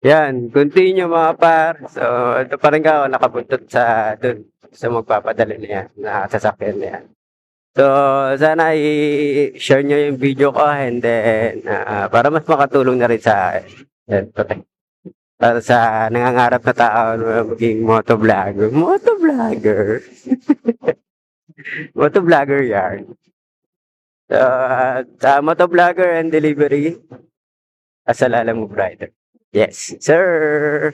Yan, continue mga par. So, ito pa rin ako nakabuntot sa dun sa magpapadala na yan, na sasakyan na yan. So, sana i-share nyo yung video ko and then para mas makatulong na rin sa akin. Yan, para sa nangangarap na tao na maging motovlogger. Motovlogger. Motovlogger yan. So, sa motovlogger and delivery, asalala mo, Brighter. Yes, sir.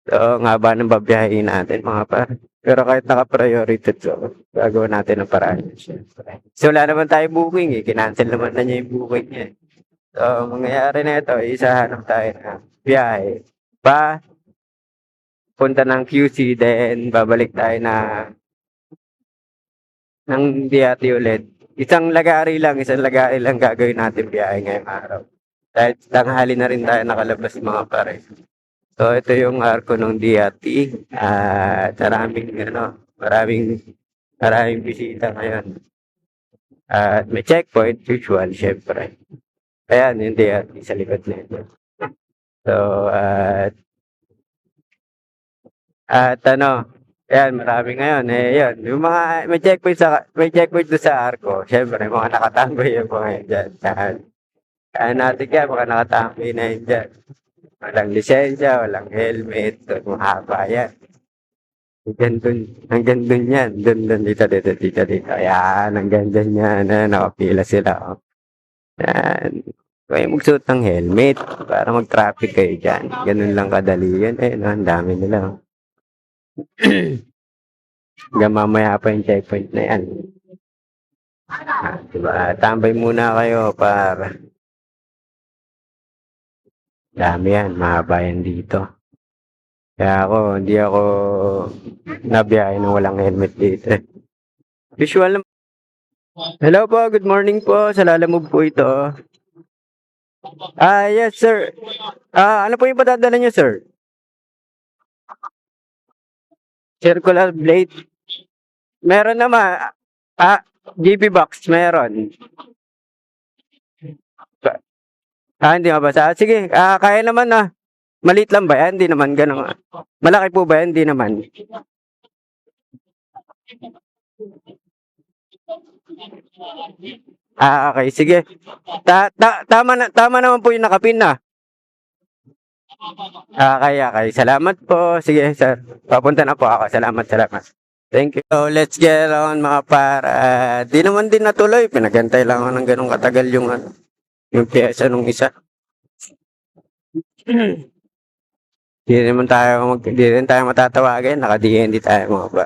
So, nga ba ng babiyahin natin, mga par? Pero kahit naka-priority to, gagawin natin ang paraan. Siyempre. So, wala naman tayo booking eh. Kinancel naman na niya yung booking niya. So, mangyayari na ito, isahanap tayo ng biyahe. Punta ng QC, then babalik tayo ng DIAT ulit. Isang lagari lang gagawin natin biyahe ngayong araw. Dahil tanghali na rin tayo nakalabas mga pare. So, ito yung arko ng DIAT. At maraming bisita ngayon. At may checkpoint, usual, syempre. Ayan, yung DIAT sa likod na ito. So, ayan, marami ngayon. Yun. Yung mga, may checkpoint doon sa arko. Syempre, mga nakatambay yung mga yun dyan. Kaya natin kaya, mga nakatambay na yun dyan. Walang lisensya, walang helmet, mahaba yan. Hanggang dun yan. Dun, dito. Ayan, hanggang dun yan. Nakapila sila. Yan. Kaya magsuot ng helmet para mag-traffic kayo dyan. Ganun lang kadali yan. Ang dami nila. Hanggang mamaya pa yung checkpoint na yan. Diba? Tambay muna kayo para dami yan, mahaba yan dito. Kaya hindi ako nabiyahe nang walang helmet dito. Visual naman. Hello po, good morning po. Sa Lalamove po ito. Yes sir. Ano po yung padadala niyo, sir? Circular blade. Meron naman. GB box, meron. Hindi mabasa. Sige, kaya naman na. Maliit lang ba yan? Hindi naman ganun. Malaki po ba yan? Hindi naman. Okay, sige. Tama naman po yung nakapin na. Okay. Salamat po. Sige, sir. Papunta na po ako. Salamat. Thank you. So, let's get on mga para. Di naman din natuloy. Pinagantay lang ako ng ganun katagal yung pyesa nung isa. Di rin tayo matatawagan. Naka-DND tayo mga ba.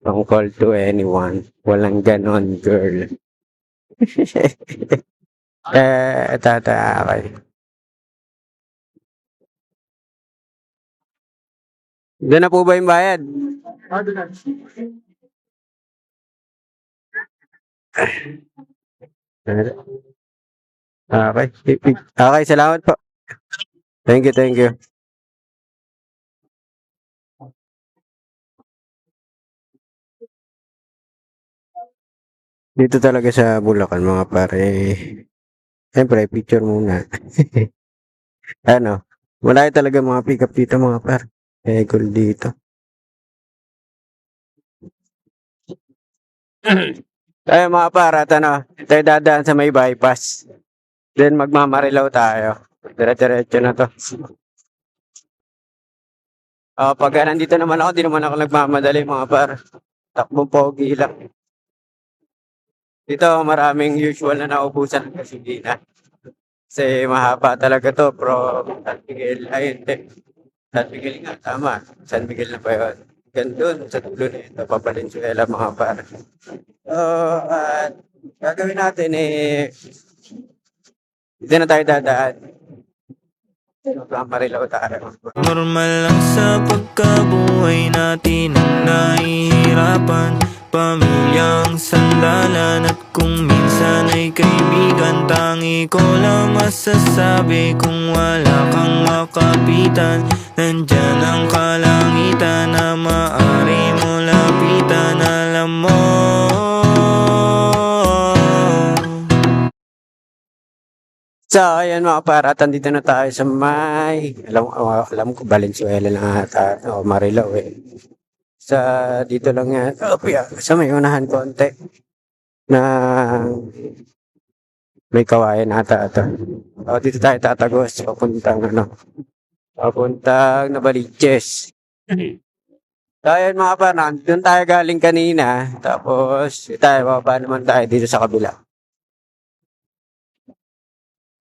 Don't call to anyone. Walang ganon, girl. Okay. Doon na po ba yung bayad? Okay, salamat po. Thank you. Dito talaga sa Bulacan, mga pare. Siyempre, picture muna. Wala talaga mga pick-up dito, mga pare. Cool dito. Tayo mga pare, tayo dadaan sa may bypass. Then magmamarilaw tayo. Dire-diretso na to. Pag nandito naman ako, di naman ako nagmamadali mga par. Takbong pogi lang. Dito maraming usual na naubusan ng gasolina. Kasi mahaba talaga to, from San Miguel. San Miguel nga, tama. San Miguel na pa yun. Gandun, sa dulo na ito, Papalenzuela mga par. At gagawin natin dito na tayo dadaan. Normal lang sa pagkabuhay natin ang nahihirapan, pamilyang sandalan at kung minsan ay kaibigan. Tangi ko lang masasabi kung wala kang makapitan. Nandyan ang kalangitan na maaari mo lapitan. Alam mo, So, ayan mga parat, andito na tayo sa may, alam ko, Valenzuela lang ata, o Marilao eh. Sa, dito lang yan, sa may unahan konti, na may kawayan ata ito. O, dito tayo tatagos, papuntang Navaliches. So, ayan mga parat, doon tayo galing kanina, tapos, bababa naman tayo dito sa kabila.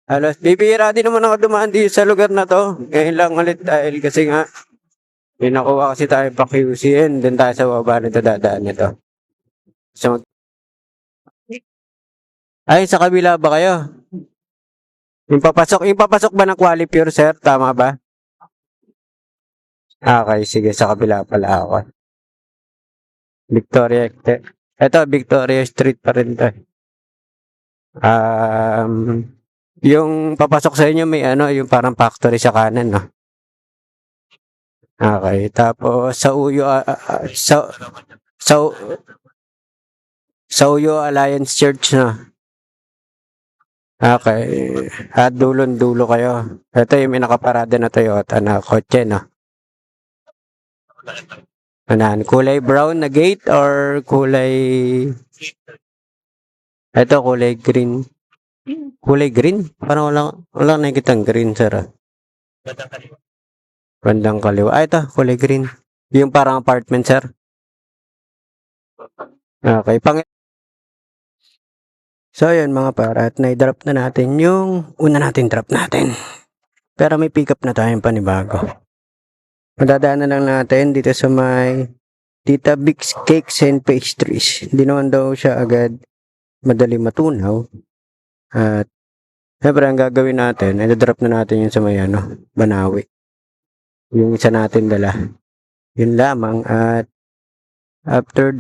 Halos, bibihira din naman ako dumaan dito sa lugar na to. Ngayon lang ulit dahil kasi nga, pinakuha kasi tayo pa QCN, doon tayo sa baba nito dadaan nito. So, ay, sa kabila ba kayo? Yung papasok ba ng Qualipure, sir? Tama ba? Okay, sige, sa kabila pala ako. Victoria, ito, Victoria Street pa rin to. Yung papasok sa inyo may yung parang factory sa kanan, no? Okay, tapos sa Uyo, sa Uyo Alliance Church, no? Okay, at dulo kayo. Ito yung may nakaparada na Toyota na kotse, no? Kulay brown na gate or ito kulay green. Kulay green? Parang walang nakikitang green, sir. Bandang kaliwa. Ito, kulay green. Yung parang apartment, sir. Okay, so, yun mga parat, na-drop na natin yung una natin drop natin. Pero may pick up na tayong panibago. Madadaanan lang natin dito sa may Tita Big's Cakes and Pastries. Hindi naman daw siya agad madali matunaw. At siyempre ang gagawin natin, i-drop na natin yung sa may Banawi. Yung isa natin dala. Yun lamang. At after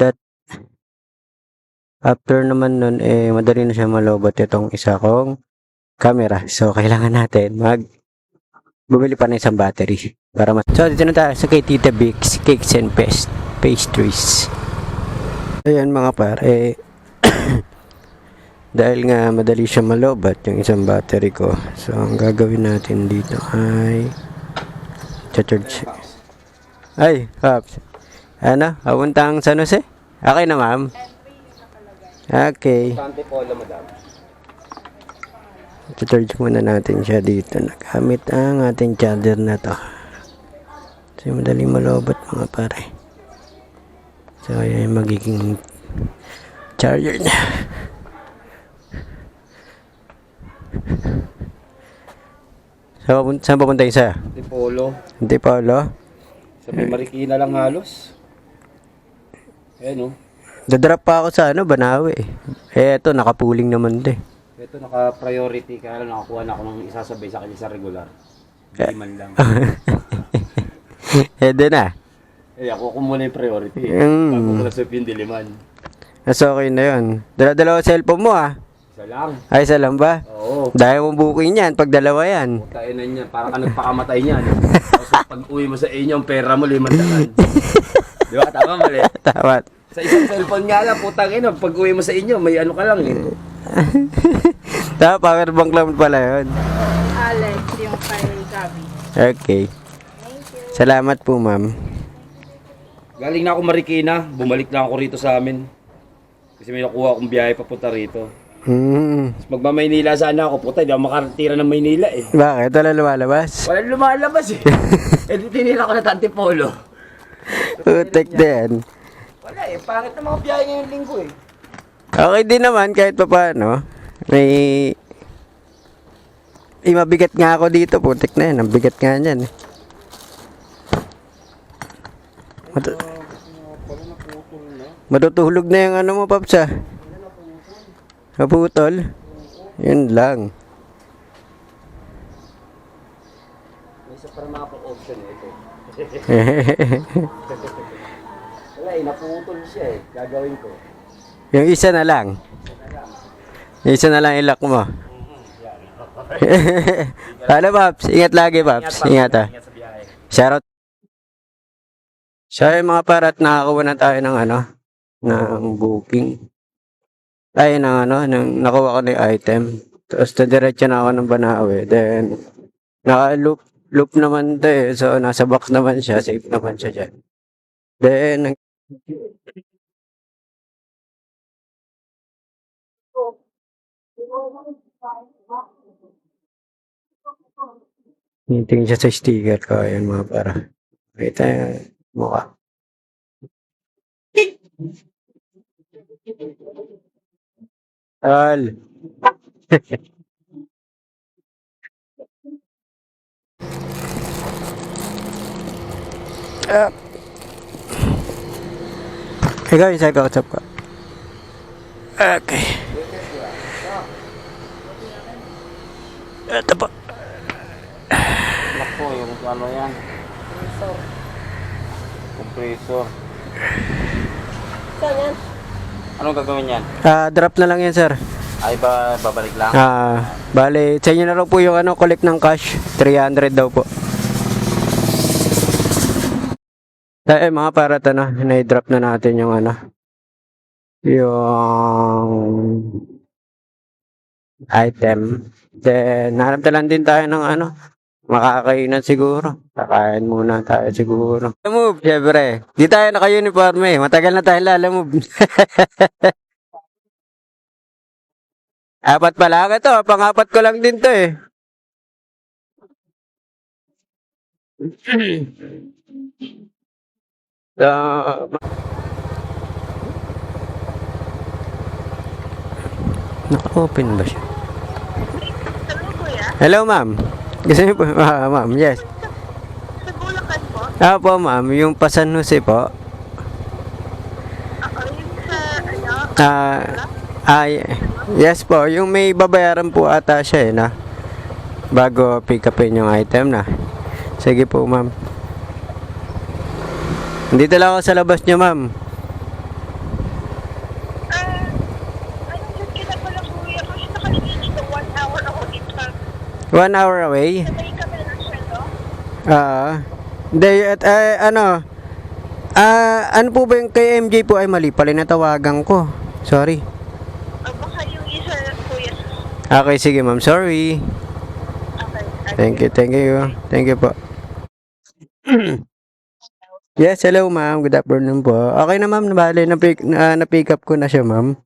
naman nun, madali na siya malobot itong isa kong camera. So, kailangan natin bumili pa ng isang battery. So, dito na tayo sa kay Tita Big's Cakes and Pastries. Ayan mga pare. Dahil nga madali siya malobat yung isang battery ko. So, ang gagawin natin dito ay charge. Ay, Pops. Papuntang San Jose? Okay na, ma'am? Okay. Charge muna natin siya dito. Nagamit ang ating charger na to. So, madaling malobot mga pare. So, ayan yung magiging charger niya. Saan papunta yung isa? Antipolo? Sa may Marikina lang halos. Ayan o. Dadrop pa ako sa Banawi. Eto, nakapuling naman din. Ito naka-priority kaya lang nakakuha na ako ng isasabay sa kanya sa regular. Hindi man lang. Doon na. Ako muna yung priority. Bago ko nasip yung diliman. Mas okay na yun. Dala-dalawa cellphone mo Isa lang. Ay, isa lang ba? Oo. Dahil mong booking yan pag dalawa yan. Putayin na niya. Parang ka nagpakamatay niyan. Tapos pag uwi mo sa inyo, ang pera mo 500. Di ba? Tama mali. Tama. Sa isang cellphone nga lang, putang ina. Pag uwi mo sa inyo, may ka lang Tama, power bank lang pala yun. Alex, yung kay Gabi. Okay. Salamat po, ma'am. Galing na ako Marikina. Bumalik na ako rito sa amin. Kasi may nakuha akong biyahe papunta rito. Magmamaynila sana ako, puta, hindi ako makaratira ng Maynila eh. Bakit? Wala lumalabas? Walang lumalabas eh. di tinira ko na Antipolo. Utek din. Wala eh, pangit na mga biyahe ngayong linggo eh. Okay din naman kahit pa paano. May mabigat nga ako dito, putik na yan. Ang bigat nga niyan. Matutulog na yung mo, Paps Naputol. Yun lang. Isa para maka-option eh ito. Wala eh, naputol siya eh. Gagawin ko. Yung isa na lang. Yung isa na lang ilak mo. Paano, Paps? Ingat lagi, Paps. Ingat Ingat sa biyahe. Shoutout. So, yung mga parat, nakakuha na tayo ng ng booking. Ay, nakuha ko na yung item. Tapos diretso na ako ng Banawe. Then, naka-loop naman to eh. So, nasa box naman siya. Safe naman siya dyan. Then, Hinting siya sa sticker ko. Ayan mga para. Kita yung mukha. Al. Ikaw yung sa kausap ko. Okay. Ito po. Ako, yung ano yan. Compressor. Saan yan? Anong gagawin yan? Drop na lang yan, sir. Ay ba, babalik lang? Bale, sa inyo na raw po yung collect ng cash. 300 daw po. Mga para ito na, na-drop na natin yung yung item. Then, hanap na lang din tayo ng makakainan siguro. Kakain muna tayo siguro. Move, syempre. Di tayo naka-uniforme. Matagal na tayo lalamove. Apat pala ito. Pang-apat ko lang din to eh. Naka-open ba siya? Hello, ma'am. Gusto niyo po? Ma'am, yes. Sa Bulacan po? Po, ma'am. Yung pa San Jose po. Ako yung sa Yes po. Yung may babayaran po ata siya na. Bago pick upin yung item na. Sige po, ma'am. Dito lang ako sa labas niyo, ma'am. Anong ka na pala kuya? Kasi nakalagay dito 1 hour ako dito. 1 hour away? Sabay kami ng sweldo? Hindi, ano po ba yung kay MJ po ay mali pala natawagan ko. Sorry. Baka yung isa kuya. Okay, sige ma'am. Sorry. Okay. Thank you po. Yes, hello ma'am. Good afternoon po. Okay na ma'am, nabali na-pick up ko na siya ma'am.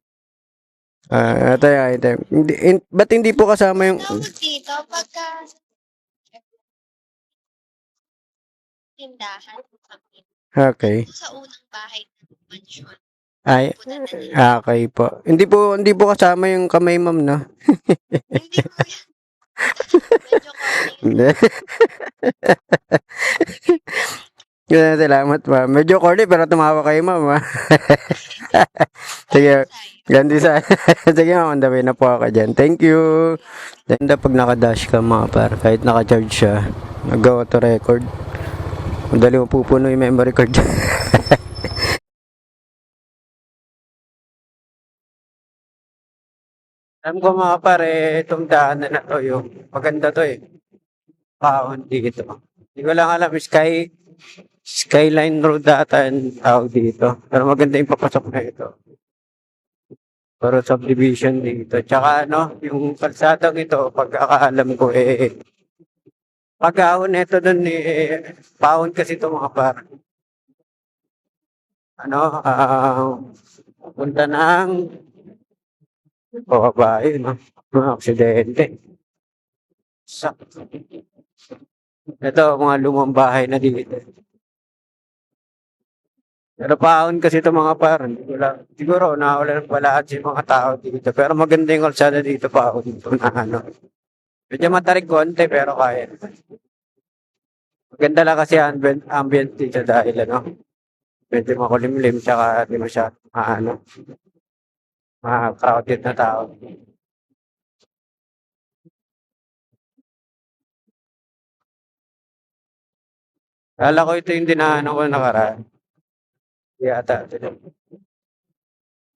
Ito yung item. Ba't hindi po kasama yung... Tawag dito pagka tindahan Okay. sa unang bahay ng mansyon. Ay, okay po. Hindi po kasama yung kamay ma'am, no? Hindi mo yan. Medyo corny. Hindi. Salamat ma'am. Medyo corny pero tumawa kayo ma'am. Sige. Ganti sa... Sige ma'am, on the way na po ako dyan. Thank you. Ganda pag naka-dash ka mga par. Kahit naka-charge siya. Mag-auto record. Madali mo pupuno yung memory card. Alam ko mga pare, itong daanan na to yung maganda to eh. Paon dito. Hindi ko lang alam, Skyline Road data ang tawag dito. Pero maganda yung papasok na ito. Pero subdivision dito. Tsaka yung kalsadang ito, pagkakaalam ko pag-ahon nito dun paon kasi ito mga par. Punta ng babae, mga aksidente. Ito, mga lumang bahay na dito. Pero paon kasi ito mga par. Siguro, nawala ng balaan si mga tao dito. Pero maganda yung kalsada dito paon ito na medyo matarik konti pero kaya. Maganda lang kasi ambient dito dahil medyo makulimlim tsaka di masyado crowded na tao. Kala ko ito yung dinaanan ko nakaraan. Yata.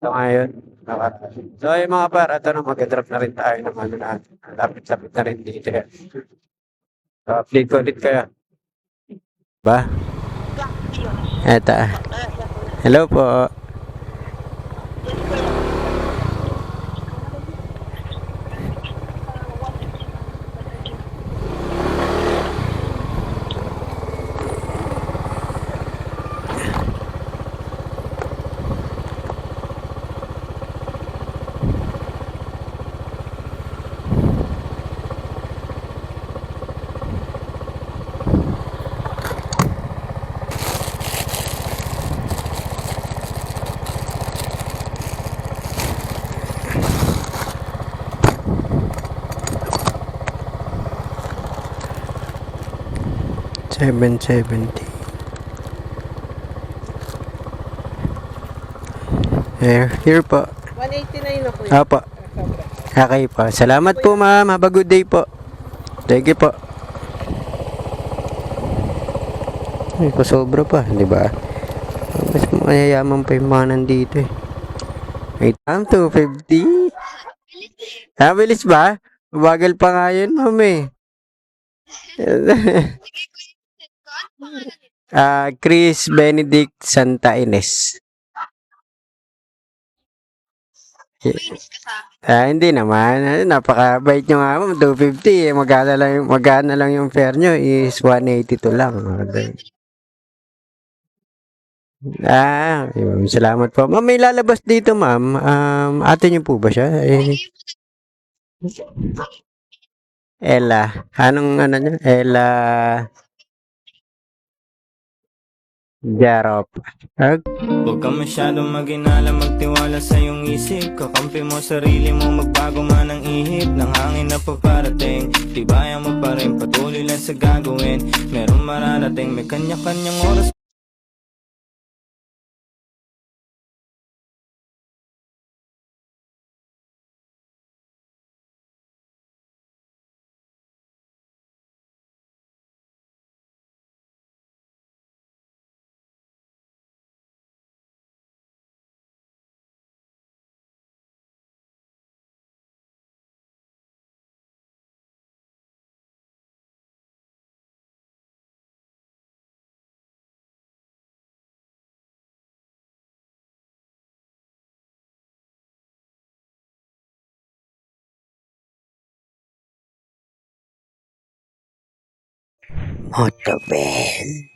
So ngayon, nakaraan. So yung mga para, ito na mag-drop na rin tayo ng natin. Lapit-lapit na rin dito yan. So update ko ulit kaya. Ba? Eto. Hello po. 770. Here po. 189 ako yun. Apo. Okay po. Salamat po, ma'am. Have a good day po. Thank you po. Ay, pasobra pa, di ba? Mas mayayaman pa yung mga nandito eh. Wait, 250. Bilis ba? Bagal pa nga yun, ma'am eh. Sige, kuya. Ano pangalan nito? Chris Benedict Santa Ines. Kuminis ka sa akin. Hindi naman. Napakabait nyo nga, ma'am. 250 eh. Magana lang yung fare nyo is 182 lang. Salamat po. Ma'am, may lalabas dito, ma'am. Ate niyo po ba siya? Ella. Anong ano niya? Ella Jarop. Huwag ka masyadong maginala, magtiwala sa iyong isip. Kakampi mo sarili mo, magbago man ang ihip ng hangin na paparating. Tibayan mo pa rin, patuloy lang sa gagawin. Meron mararating, may kanya-kanyang oras. Motobel.